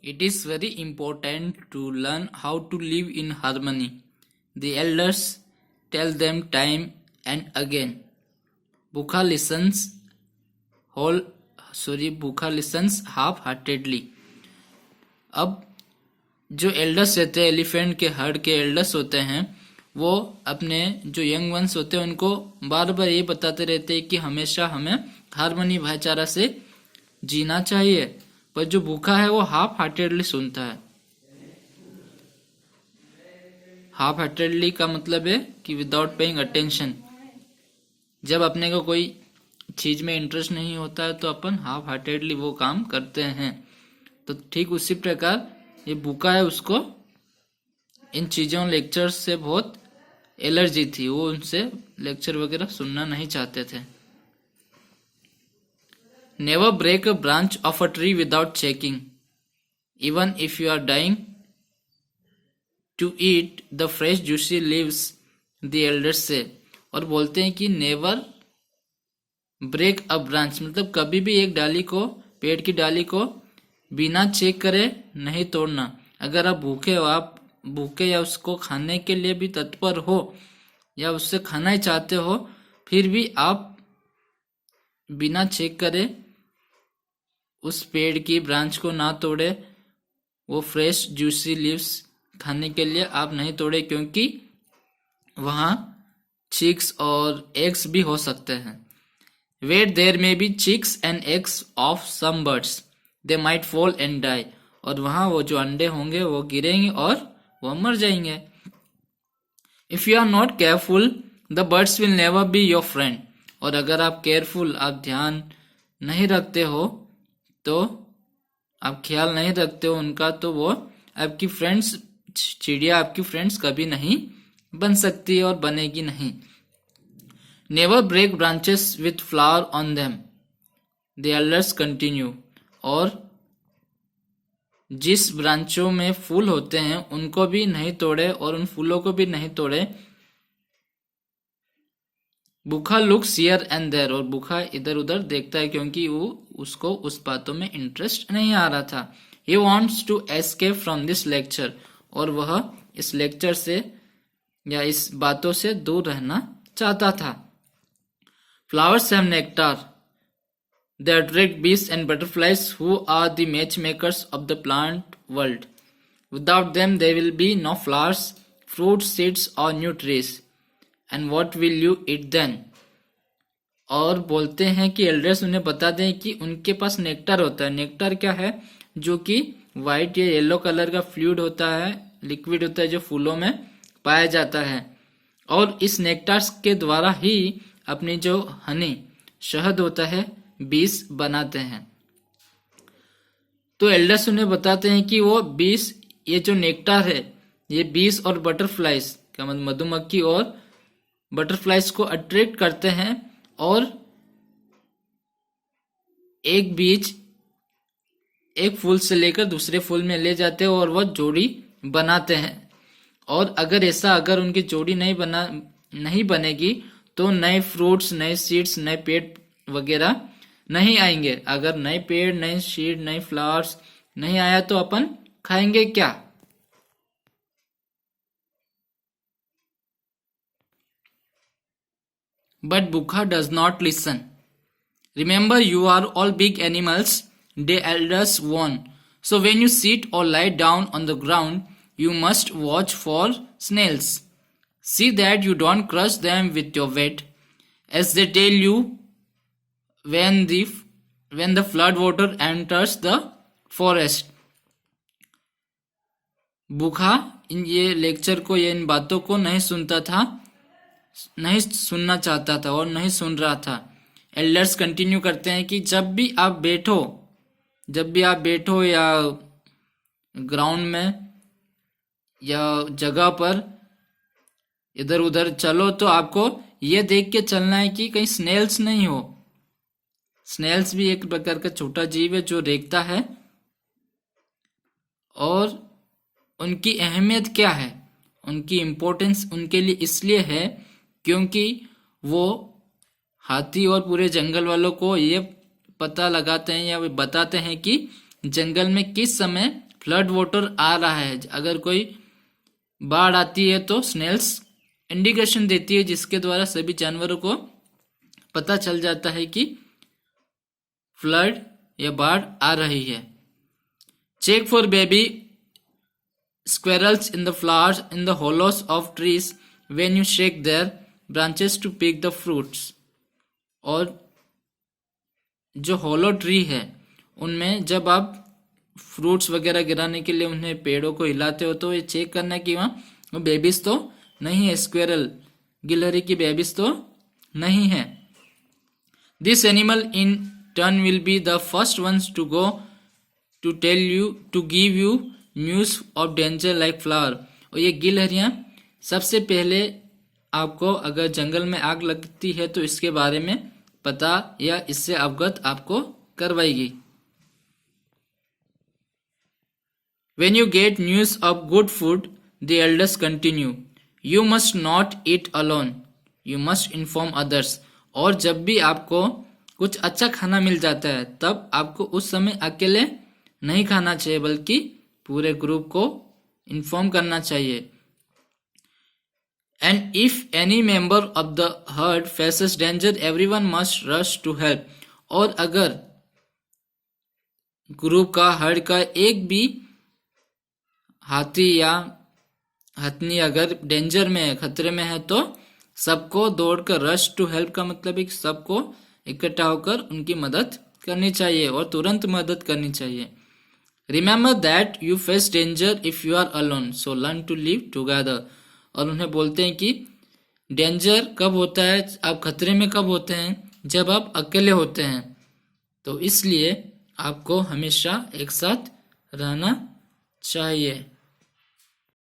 It is very important to learn how to live in harmony. The elders tell them time and again. Bukha listens half-heartedly. अब जो elders रहते हैं, elephant के heard के elders होते हैं, वो अपने जो यंग वंस होते हैं उनको बार बार ये बताते रहते हैं कि हमेशा हमें हार्मनी भाईचारा से जीना चाहिए। पर जो भूखा है वो हाफ हार्टेडली सुनता है। हाफ हार्टेडली का मतलब है कि विदाउट पेइंग अटेंशन। जब अपने को कोई चीज में इंटरेस्ट नहीं होता है तो अपन हाफ हार्टेडली वो काम करते हैं। तो ठीक उसी प्रकार ये भूखा है, उसको इन चीजों लेक्चर से बहुत एलर्जी थी, वो उनसे लेक्चर वगैरह सुनना नहीं चाहते थे। Never break a branch of a tree without checking, even if you are dying to eat the fresh juicy leaves, the elders say। और बोलते हैं कि नेवर ब्रेक अ ब्रांच, मतलब कभी भी एक डाली को, पेड़ की डाली को बिना चेक करे नहीं तोड़ना। अगर आप भूखे हो, आप भूखे या उसको खाने के लिए भी तत्पर हो या उससे खाना ही चाहते हो, फिर भी आप बिना चेक करे उस पेड़ की ब्रांच को ना तोड़े। वो फ्रेश जूसी लीव्स खाने के लिए आप नहीं तोड़े, क्योंकि वहां चिक्स और एग्स भी हो सकते हैं। Wait there may be chicks and eggs of some birds, they might fall and die. और वहां वो जो अंडे होंगे वो गिरेंगे और वो मर जाएंगे। If you are not careful the birds will never be your friend. और अगर आप केयरफुल, आप ध्यान नहीं रखते हो, तो आप ख्याल नहीं रखते हो उनका, तो वो आपकी फ्रेंड्स, चिड़िया आपकी फ्रेंड्स कभी नहीं बन सकती और बनेगी नहीं। Never break branches with flower on them, the elders continue. और जिस ब्रांचों में फूल होते हैं उनको भी नहीं तोड़े और उन फूलों को भी नहीं तोड़े। भूखा लुक्स हियर एंड देयर, और भूखा इधर उधर देखता है क्योंकि वो उसको उस बातों में इंटरेस्ट नहीं आ रहा था। He wants to escape from this lecture, और वह इस लेक्चर से या इस बातों से दूर रहना चाहता था। Flowers have nectar, they attract bees and butterflies who are the matchmakers of the plant world. Without them there will be no flowers, fruits, seeds or new trees. And what will you eat then? और बोलते हैं कि elders उन्हें बता दें कि उनके पास nectar होता है। नेक्टर क्या है? जो कि व्हाइट या येलो कलर का फ्लूइड होता है, लिक्विड होता है, जो फूलों में पाया जाता है। और इस नेक्टार्स के द्वारा ही अपनी जो हनी, शहद होता है, बीस बनाते हैं। तो एल्डर्स उन्हें बताते हैं कि वो बीस, ये जो नेक्टार है, ये बीस और बटरफ्लाइज का मतलब मधुमक्खी और बटरफ्लाइज को अट्रैक्ट करते हैं और एक बीज एक फूल से लेकर दूसरे फूल में ले जाते हैं और वह जोड़ी बनाते हैं। और अगर उनकी जोड़ी नहीं बनेगी तो नए फ्रूट्स, नए सीड्स, नए पेड़ वगैरह नहीं आएंगे। अगर नए पेड़, नए सीड, नए फ्लावर्स नहीं आया तो अपन खाएंगे क्या? But Bukha does not listen. Remember, you are all big animals, the elders warn. So when you sit or lie down on the ground, you must watch for snails. See that you don't crush them with your weight, as they tell you when the flood water enters the forest. भूखा ये lecture को, ये इन बातों को नहीं सुनना चाहता था और नहीं सुन रहा था। एल्डर्स कंटिन्यू करते हैं कि जब भी आप बैठो या ग्राउंड में या जगह पर इधर उधर चलो, तो आपको ये देख के चलना है कि कहीं स्नेल्स नहीं हो। स्नेल्स भी एक प्रकार का छोटा जीव है जो रेंगता है। और उनकी अहमियत क्या है? उनकी इम्पोर्टेंस उनके लिए इसलिए है क्योंकि वो हाथी और पूरे जंगल वालों को ये पता लगाते हैं या बताते हैं कि जंगल में किस समय फ्लड वाटर आ रहा है, अगर कोई बाढ़ आती है तो स्नेल्स इंडिकेशन देती है, जिसके द्वारा सभी जानवरों को पता चल जाता है कि फ्लड या बाढ़ आ रही है। Check for baby squirrels in the flowers in the hollows of trees when you shake their branches to pick the fruits। और जो हॉलो ट्री है उनमें जब आप फ्रूट्स वगैरह गिराने के लिए उन्हें पेड़ों को हिलाते हो तो ये चेक करना कि वहाँ बेबीज तो नहीं है, स्क्वेरल गिलहरी की बेबीज तो नहीं है। This animal in turn will be the first ones to go to tell you to give you news of danger like flower. और ये गिलहरियां सबसे पहले आपको अगर जंगल में आग लगती है तो इसके बारे में पता या इससे अवगत आपको करवाएगी। When you get news of good food, the elders continue, you must not eat alone, you must inform others। और जब भी आपको कुछ अच्छा खाना मिल जाता है तब आपको उस समय अकेले नहीं खाना चाहिए, बल्कि पूरे ग्रुप को इन्फॉर्म करना चाहिए। And if any member of the herd faces danger everyone must rush to help. और अगर ग्रुप का हर्ड का एक भी हाथी या हथनी अगर डेंजर में है, खतरे में है, तो सबको दौड़कर, रश टू हेल्प का मतलब है कि सबको इकट्ठा होकर उनकी मदद करनी चाहिए और तुरंत मदद करनी चाहिए। Remember that you face danger if you are alone, so learn to live together। और उन्हें बोलते हैं कि डेंजर कब होता है, आप खतरे में कब होते हैं, जब आप अकेले होते हैं, तो इसलिए आपको हमेशा एक साथ रहना चाहिए।